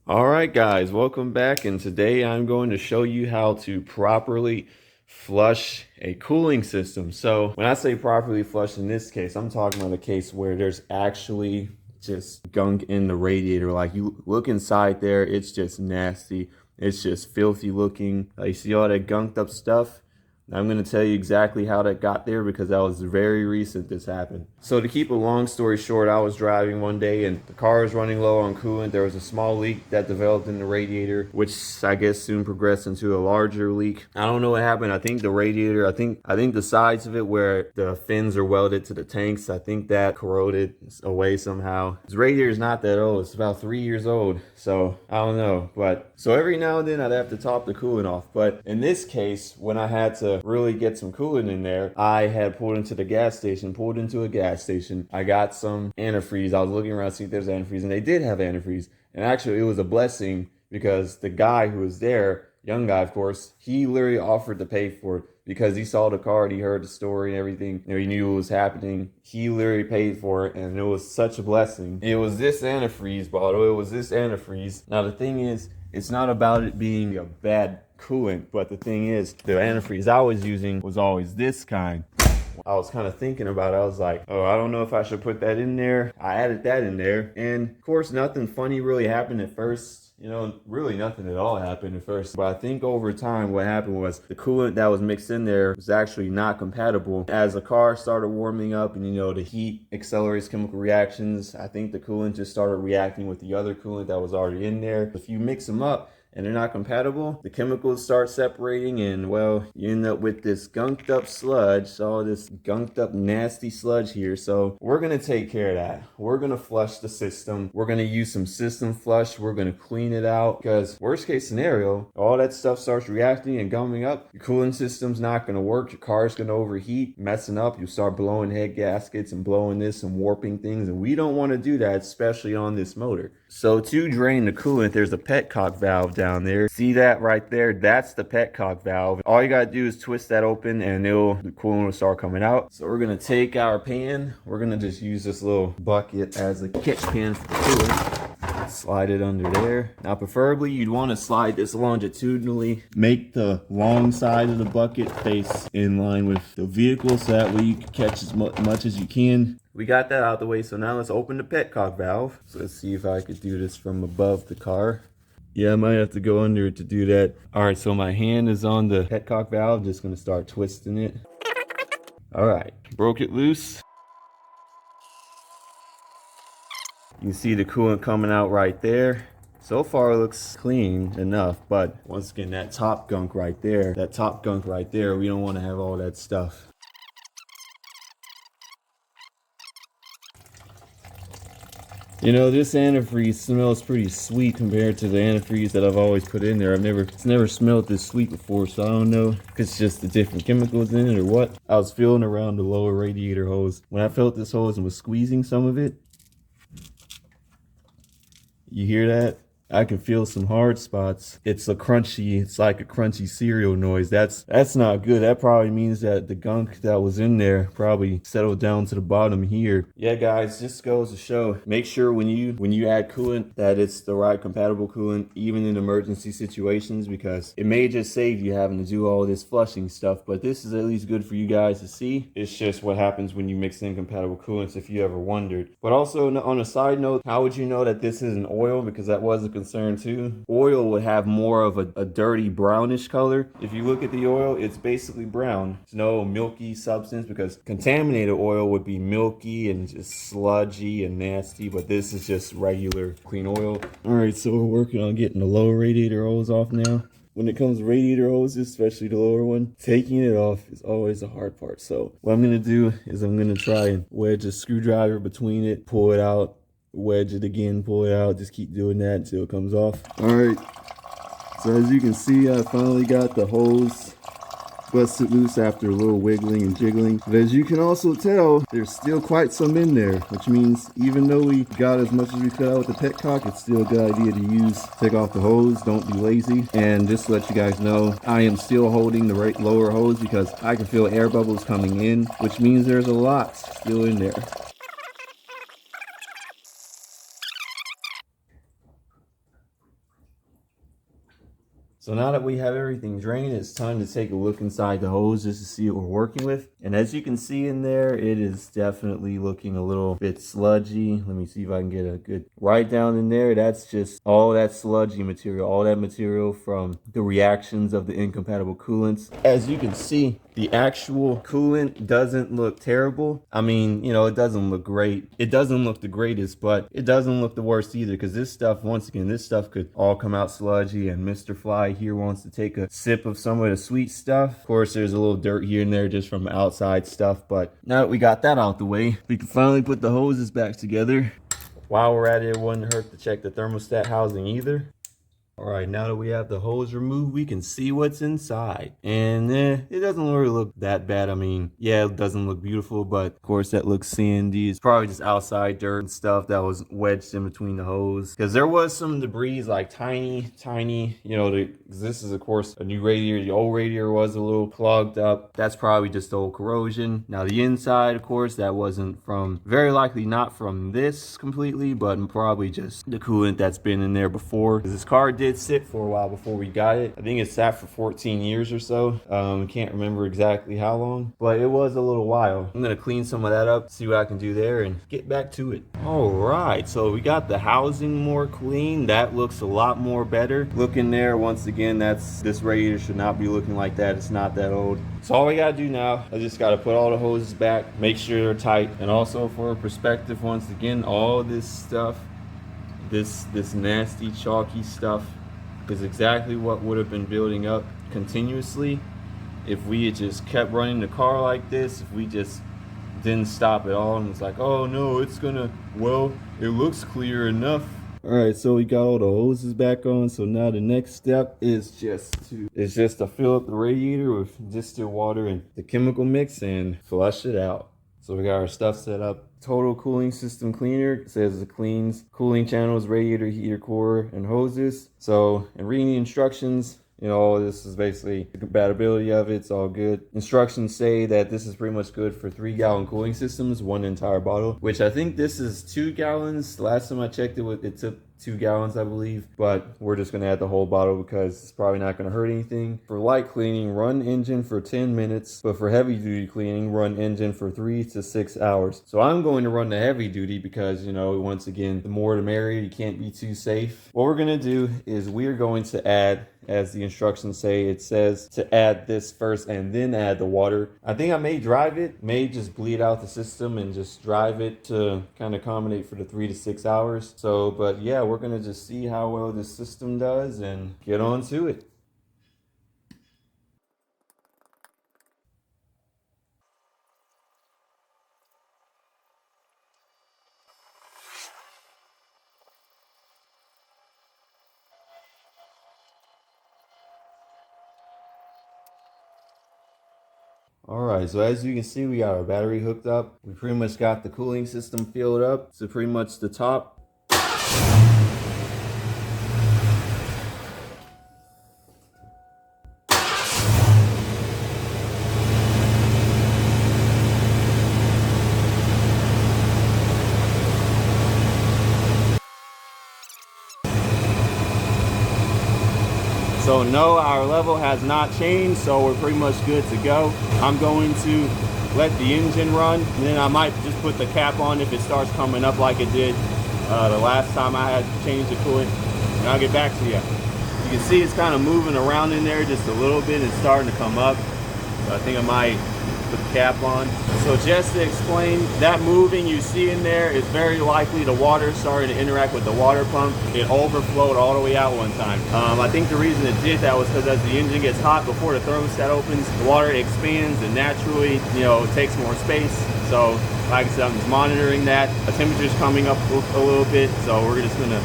All right, guys, welcome back. And today I'm going to show you how to properly flush a cooling system. So when I say properly flush in this case, I'm talking about a case where there's actually just gunk in the radiator. Like you look inside there, it's just nasty. It's just filthy looking. You see all that gunked up stuff? I'm going to tell you exactly how that got there because that was very recent this happened. So to keep a long story short, I was driving one day and the car was running low on coolant. There was a small leak that developed in the radiator, which I guess soon progressed into a larger leak. I don't know what happened. I think the radiator, I think the sides of it where the fins are welded to the tanks, I think that corroded away somehow. This radiator is not that old. It's about 3 years old. So I don't know. But so every now and then I'd have to top the coolant off. But in this case, when I had to really get some coolant in there, I had pulled into a gas station. I got some antifreeze. I was looking around to see if there's antifreeze, and they did have antifreeze. And actually, it was a blessing because the guy who was there, young guy, of course, he literally offered to pay for it because he saw the car and he heard the story and everything. You know, he knew what was happening. He literally paid for it, and it was such a blessing. It was this antifreeze bottle. Now, the thing is, it's not about it being a bad coolant, but the thing is, the antifreeze I was using was always this kind. I was kind of thinking about it. I was like, oh, I don't know if I should put that in there. I added that in there, and of course nothing funny really happened at first. You know, really nothing at all happened at first. But I think over time what happened was the coolant that was mixed in there was actually not compatible. As the car started warming up and, you know, the heat accelerates chemical reactions, I think the coolant just started reacting with the other coolant that was already in there. If you mix them up and they're not compatible, the chemicals start separating, and well, you end up with this gunked up sludge, all this gunked up nasty sludge here. So we're gonna take care of that. We're gonna flush the system. We're gonna use some system flush. We're gonna clean it out because worst case scenario, all that stuff starts reacting and gumming up. Your cooling system's not gonna work. Your car's gonna overheat, messing up. You start blowing head gaskets and blowing this and warping things, and we don't want to do that, especially on this motor. So to drain the coolant, there's a petcock valve down there. See that right there? That's the petcock valve. All you gotta do is twist that open and the coolant will start coming out. So we're gonna take our pan. We're gonna just use this little bucket as a catch pan for the coolant. Slide it under there. Now preferably you'd want to slide this longitudinally. Make the long side of the bucket face in line with the vehicle so that way you can catch as much as you can. We got that out of the way, so now let's open the petcock valve. So let's see if I could do this from above the car. Yeah, I might have to go under it to do that. All right, so my hand is on the petcock valve. Just gonna start twisting it. All right, broke it loose. You can see the coolant coming out right there. So far it looks clean enough, but once again, that top gunk right there, we don't want to have all that stuff. You know, this antifreeze smells pretty sweet compared to the antifreeze that I've always put in there. It's never smelled this sweet before, so I don't know if it's just the different chemicals in it or what. I was feeling around the lower radiator hose. When I felt this hose and was squeezing some of it, you hear that? I can feel some hard spots. It's like a crunchy cereal noise. That's not good. That probably means that the gunk that was in there probably settled down to the bottom here. Yeah, guys, just goes to show, make sure when you add coolant that it's the right compatible coolant, even in emergency situations, because it may just save you having to do all this flushing stuff, but this is at least good for you guys to see. It's just what happens when you mix in compatible coolants, if you ever wondered. But also on a side note, how would you know that this isn't oil? Because that was a concern too. Oil would have more of a dirty brownish color. If you look at the oil, it's basically brown. It's no milky substance, because contaminated oil would be milky and just sludgy and nasty, but this is just regular clean oil. All right, so we're working on getting the lower radiator hose off now. When it comes to radiator hoses, especially the lower one, taking it off is always the hard part. So what I'm gonna do is I'm gonna try and wedge a screwdriver between it, pull it out, wedge it again, pull it out, just keep doing that until it comes off. All right, so as you can see, I finally got the hose busted loose after a little wiggling and jiggling. But as you can also tell, there's still quite some in there, which means even though we got as much as we could out with the petcock, it's still a good idea to take off the hose. Don't be lazy. And just to let you guys know, I am still holding the lower hose because I can feel air bubbles coming in, which means there's a lot still in there. So now that we have everything drained, it's time to take a look inside the hose just to see what we're working with. And as you can see in there, it is definitely looking a little bit sludgy. Let me see if I can get a good right down in there. That's just all that sludgy material, all that material from the reactions of the incompatible coolants. As you can see, the actual coolant doesn't look terrible. I mean, you know, it doesn't look great. It doesn't look the greatest, but it doesn't look the worst either, because this stuff, once again, this stuff could all come out sludgy, and Mr. Fly here wants to take a sip of some of the sweet stuff. Of course, there's a little dirt here and there just from outside stuff, but now that we got that out the way, we can finally put the hoses back together. While we're at it, it wouldn't hurt to check the thermostat housing either. All right, now that we have the hose removed, we can see what's inside. And it doesn't really look that bad. I mean, yeah, it doesn't look beautiful, but of course that looks sandy. It's probably just outside dirt and stuff that was wedged in between the hose. Because there was some debris, like tiny, you know, this is of course a new radiator. The old radiator was a little clogged up. That's probably just old corrosion. Now the inside, of course, that wasn't from, very likely not from this completely, but probably just the coolant that's been in there before. Because this car did sit for a while before we got it. I think it sat for 14 years or so. Can't remember exactly how long, but it was a little while. I'm gonna clean some of that up, see what I can do there, and get back to it. All right, so we got the housing more clean. That looks a lot more better. Look in there, once again, this radiator should not be looking like that. It's not that old. So all we gotta do now, I just gotta put all the hoses back, make sure they're tight, and also for perspective, once again, all this stuff, this nasty chalky stuff, is exactly what would have been building up continuously if we had just kept running the car like this. If we just didn't stop at all and it's like, oh no, it's gonna, well, it looks clear enough. All right, so we got all the hoses back on. So now the next step is just to fill up the radiator with distilled water and the chemical mix and flush it out. So we got our stuff set up. Total cooling system cleaner. It says it cleans cooling channels, radiator, heater core, and hoses. So in reading the instructions, you know, this is basically the compatibility of it. It's all good. Instructions say that this is pretty much good for 3-gallon cooling systems, one entire bottle, which I think this is 2 gallons. The last time I checked it took 2 gallons, I believe, but we're just gonna add the whole bottle because it's probably not gonna hurt anything. For light cleaning, run engine for 10 minutes, but for heavy duty cleaning, run engine for 3 to 6 hours. So I'm going to run the heavy duty because, you know, once again, the more the merrier. You can't be too safe. What we're gonna do is we're going to add, as the instructions say, it says to add this first and then add the water. I think I may drive it, may just bleed out the system and just drive it to kind of accommodate for the 3 to 6 hours. So, but yeah, we're gonna just see how well this system does and get on to it. All right, so as you can see, we got our battery hooked up. We pretty much got the cooling system filled up to pretty much the top. So no, our level has not changed, so we're pretty much good to go. I'm going to let the engine run, and then I might just put the cap on if it starts coming up like it did the last time I had to change the coolant, and I'll get back to you. You can see it's kind of moving around in there just a little bit. It's starting to come up, so I think I might put the cap on. So just to explain, that moving you see in there is very likely the water started to interact with the water pump. It overflowed all the way out one time. I think the reason it did that was because as the engine gets hot before the thermostat opens, the water expands and naturally, you know, it takes more space. So like I said, I'm just monitoring that. The temperature's coming up a little bit, so we're just gonna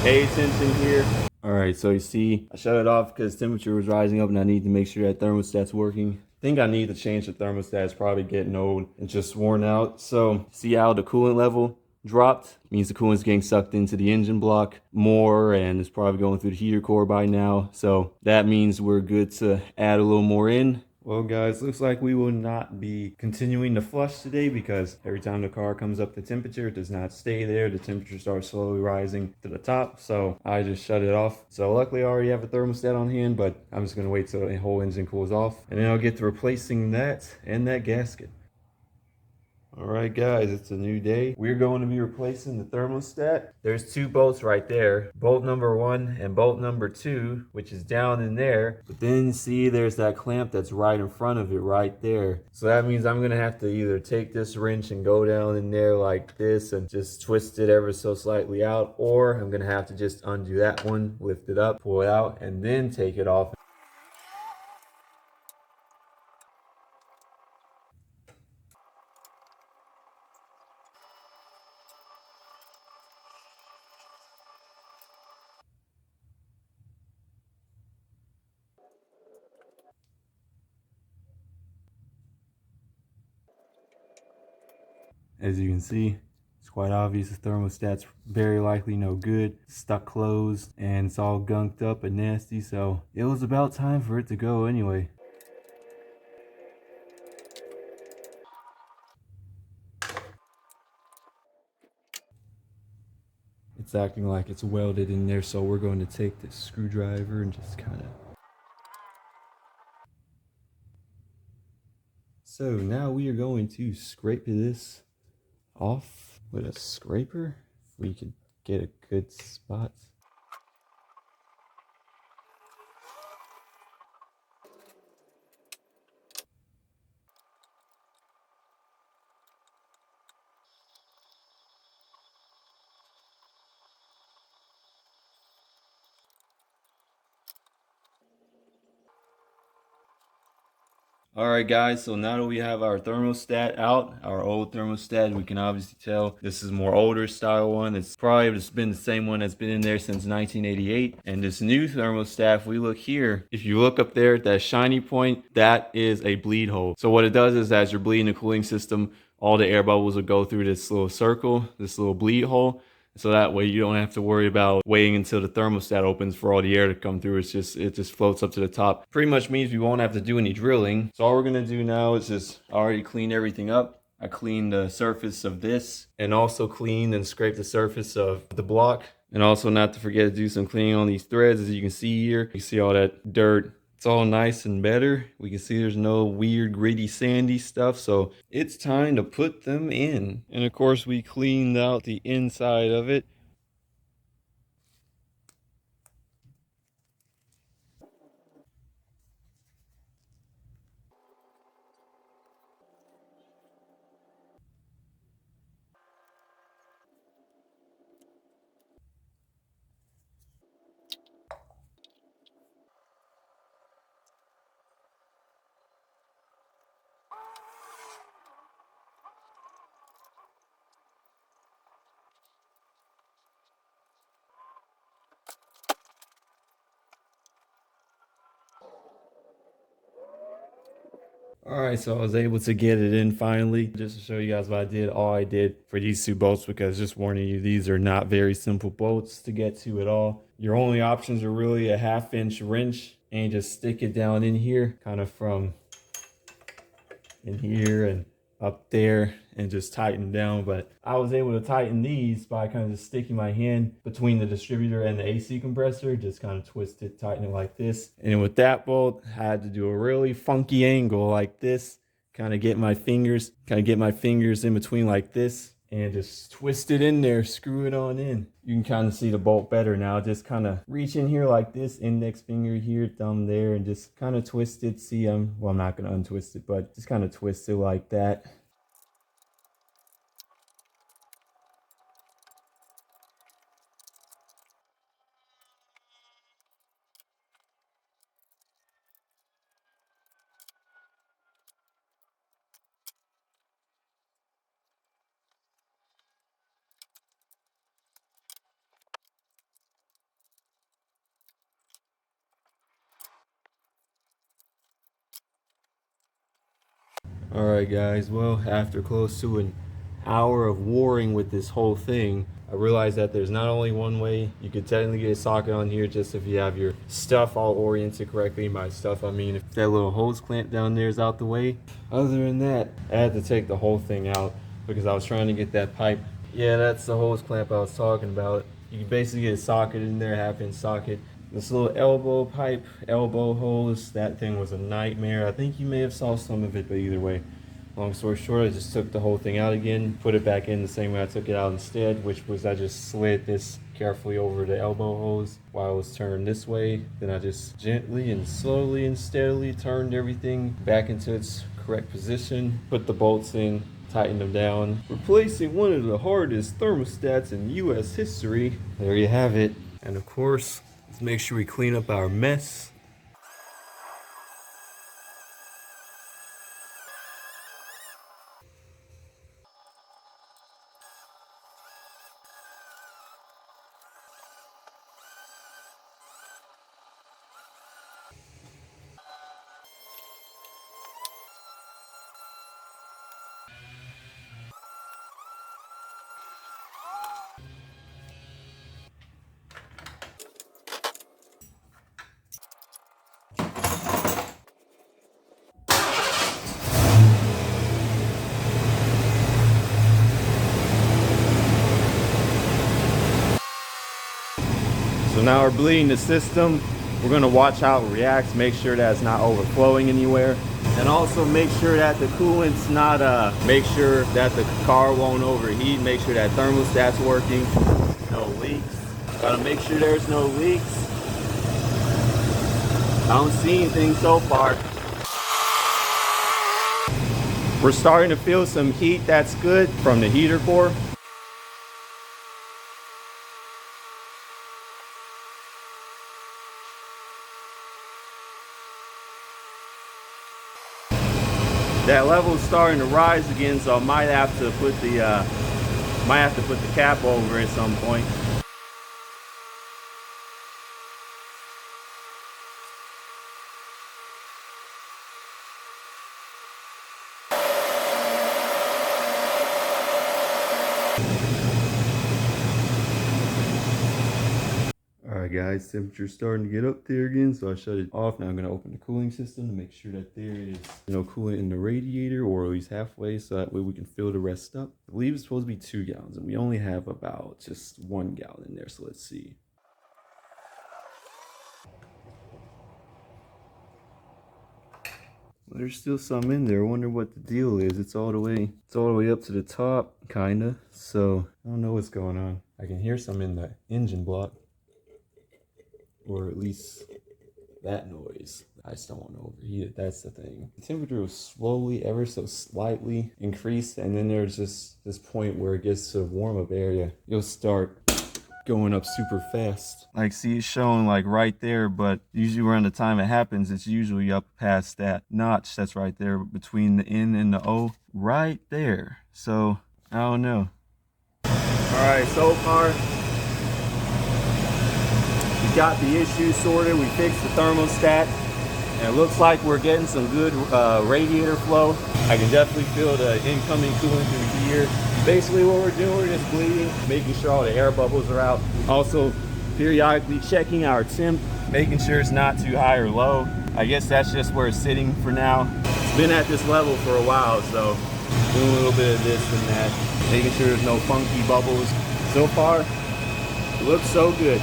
pay attention here. All right, so you see, I shut it off because temperature was rising up and I need to make sure that thermostat's working. I think I need to change the thermostat. It's probably getting old and just worn out. So see how the coolant level dropped? Means the coolant's getting sucked into the engine block more and it's probably going through the heater core by now. So that means we're good to add a little more in. Well, guys, looks like we will not be continuing to flush today because every time the car comes up, the temperature does not stay there. The temperature starts slowly rising to the top, so I just shut it off. So luckily I already have a thermostat on hand, but I'm just gonna wait till the whole engine cools off, and then I'll get to replacing that and that gasket. All right, guys, it's a new day. We're going to be replacing the thermostat. There's two bolts right there, bolt number 1 and bolt number 2, which is down in there. But then see, there's that clamp that's right in front of it right there. So that means I'm gonna have to either take this wrench and go down in there like this and just twist it ever so slightly out, or I'm gonna have to just undo that one, lift it up, pull it out, and then take it off. As you can see, it's quite obvious the thermostat's very likely no good, stuck closed, and it's all gunked up and nasty, so it was about time for it to go anyway. It's acting like it's welded in there, so we're going to take this screwdriver and just kind of... So now we are going to scrape this off with a scraper. We could get a good spot. Alright guys, so now that we have our thermostat out, our old thermostat, we can obviously tell this is more older style one. It's probably just been the same one that's been in there since 1988. And this new thermostat, if we look here, if you look up there at that shiny point, that is a bleed hole. So what it does is as you're bleeding the cooling system, all the air bubbles will go through this little circle, this little bleed hole. So that way you don't have to worry about waiting until the thermostat opens for all the air to come through. It just floats up to the top. Pretty much means we won't have to do any drilling. So all we're gonna do now is just already clean everything up. I cleaned the surface of this and also cleaned and scraped the surface of the block. And also not to forget to do some cleaning on these threads. As you can see here, you see all that dirt. It's all nice and better. We can see there's no weird gritty sandy stuff, so it's time to put them in. And of course we cleaned out the inside of it. All right, so I was able to get it in finally. Just to show you guys what I did, all I did for these two bolts, because just warning you, these are not very simple bolts to get to at all. Your only options are really a 1/2-inch wrench and just stick it down in here, kind of from in here and up there, and just tighten down. But I was able to tighten these by kind of just sticking my hand between the distributor and the AC compressor, just kind of twist it, tighten it like this. And with that bolt, I had to do a really funky angle like this, kind of get my fingers in between like this, and just twist it in there, screw it on in. You can kind of see the bolt better now. Just kind of reach in here like this, index finger here, thumb there, and just kind of twist it. See, well, I'm not going to untwist it, but just kind of twist it like that. All right, guys. Well, after close to an hour of warring with this whole thing, I realized that there's not only one way. You could technically get a socket on here just if you have your stuff all oriented correctly. By stuff, I mean if that little hose clamp down there is out the way. Other than that, I had to take the whole thing out because I was trying to get that pipe. Yeah, that's the hose clamp I was talking about. You can basically get a socket in there, half-inch socket. This little elbow pipe, elbow hose, that thing was a nightmare. I think you may have saw some of it, but either way, long story short, I just took the whole thing out again, put it back in the same way I took it out instead, which was I just slid this carefully over the elbow hose while it was turned this way. Then I just gently and slowly and steadily turned everything back into its correct position, put the bolts in, tighten them down, replacing one of the hardest thermostats in US history. There you have it. And of course, let's make sure we clean up our mess. So now we're bleeding the system. We're gonna watch how it reacts, make sure that it's not overflowing anywhere. And also make sure that the coolant's not, make sure that the car won't overheat, make sure that thermostat's working, no leaks. Gotta make sure there's no leaks. I don't see anything so far. We're starting to feel some heat, that's good, from the heater core. That level's starting to rise again, so I might have to put the cap over at some point. Alright guys, temperature's starting to get up there again, so I shut it off. Now I'm going to open the cooling system to make sure that there is no coolant in the radiator, or at least halfway, so that way we can fill the rest up. I believe it's supposed to be 2 gallons, and we only have about just 1 gallon in there, so let's see. Well, there's still some in there. I wonder what the deal is. It's all the way up to the top, kinda. So I don't know what's going on. I can hear some in the engine block, or at least that noise. I just don't want to overheat it. That's the thing. The temperature will slowly, ever so slightly increase, and then there's just this point where it gets to a warm up area. You'll start going up super fast. Like, see, it's showing like right there, but usually around the time it happens, it's usually up past that notch that's right there between the N and the O, right there. So I don't know. All right, so far we got the issue sorted. We fixed the thermostat, and it looks like we're getting some good radiator flow. I can definitely feel the incoming coolant through here. Basically what we're doing, we're just bleeding, making sure all the air bubbles are out. Also periodically checking our temp, making sure it's not too high or low. I guess that's just where it's sitting for now. It's been at this level for a while, so doing a little bit of this and that, making sure there's no funky bubbles. So far, it looks so good.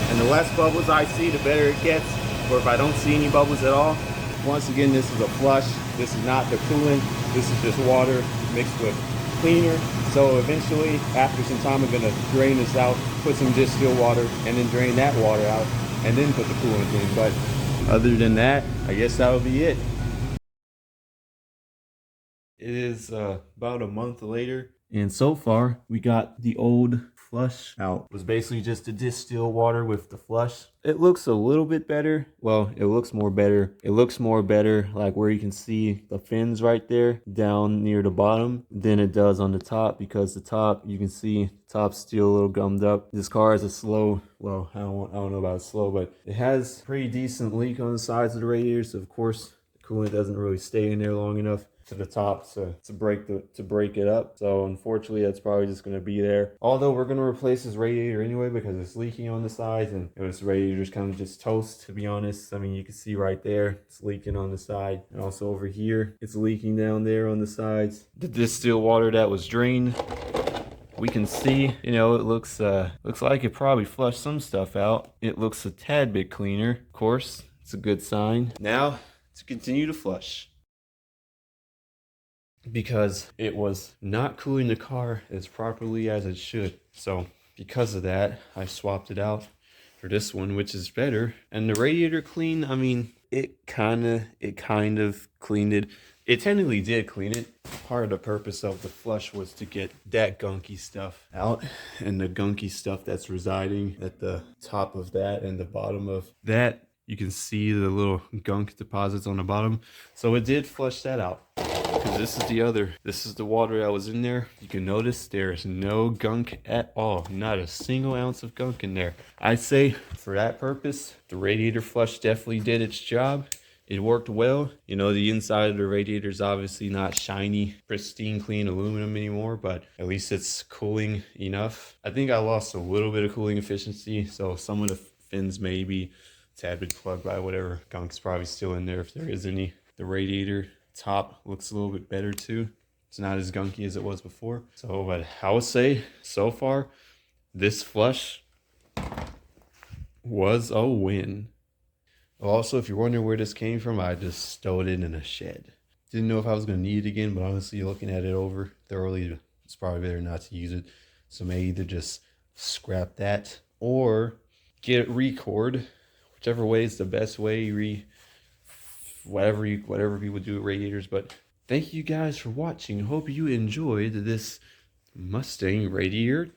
And the less bubbles I see, the better it gets. Or if I don't see any bubbles at all, once again, this is a flush. This is not the coolant. This is just water mixed with cleaner. So eventually, after some time, I'm gonna drain this out, put some distilled water, and then drain that water out, and then put the coolant in. But other than that, I guess that'll be it. It is about a month later, and so far we got the old flush out. It was basically just the distilled water with the flush. It looks a little bit better. Well, it looks more better. It looks more better, like where you can see the fins right there down near the bottom, than it does on the top, because the top, you can see the top's still a little gummed up. This car has a slow, well, I don't know about slow, but it has pretty decent leak on the sides of the radiator, so of course the coolant doesn't really stay in there long enough. to the top to break it up. So unfortunately, that's probably just going to be there. Although we're going to replace this radiator anyway because it's leaking on the sides, and this radiator's kind of just toast, to be honest. I mean, you can see right there, it's leaking on the side, and also over here, it's leaking down there on the sides. The distilled water that was drained, we can see, you know, it looks like it probably flushed some stuff out. It looks a tad bit cleaner. Of course, it's a good sign. Now to continue to flush, because it was not cooling the car as properly as it should. So because of that, I swapped it out for this one, which is better. And the radiator clean, I mean, it kind of cleaned it. It technically did clean it. Part of the purpose of the flush was to get that gunky stuff out, and the gunky stuff that's residing at the top of that and the bottom of that. You can see the little gunk deposits on the bottom. So it did flush that out. Because this is the water that was in there. You can notice there's no gunk at all. Not a single ounce of gunk in there. I'd say for that purpose, the radiator flush definitely did its job. It worked well. You know, the inside of the radiator is obviously not shiny, pristine, clean aluminum anymore, but at least it's cooling enough. I think I lost a little bit of cooling efficiency, so some of the fins may be a tad bit plugged by whatever. Gunk's probably still in there if there is any. The radiator top looks a little bit better too. It's not as gunky as it was before. So, but I would say so far, this flush was a win. Also, if you're wondering where this came from, I just stowed it in a shed. Didn't know if I was going to need it again, but honestly, looking at it over thoroughly, it's probably better not to use it. So may either just scrap that or get it record, whichever way is the best way. Whatever people do with radiators. But thank you guys for watching. Hope you enjoyed this Mustang radiator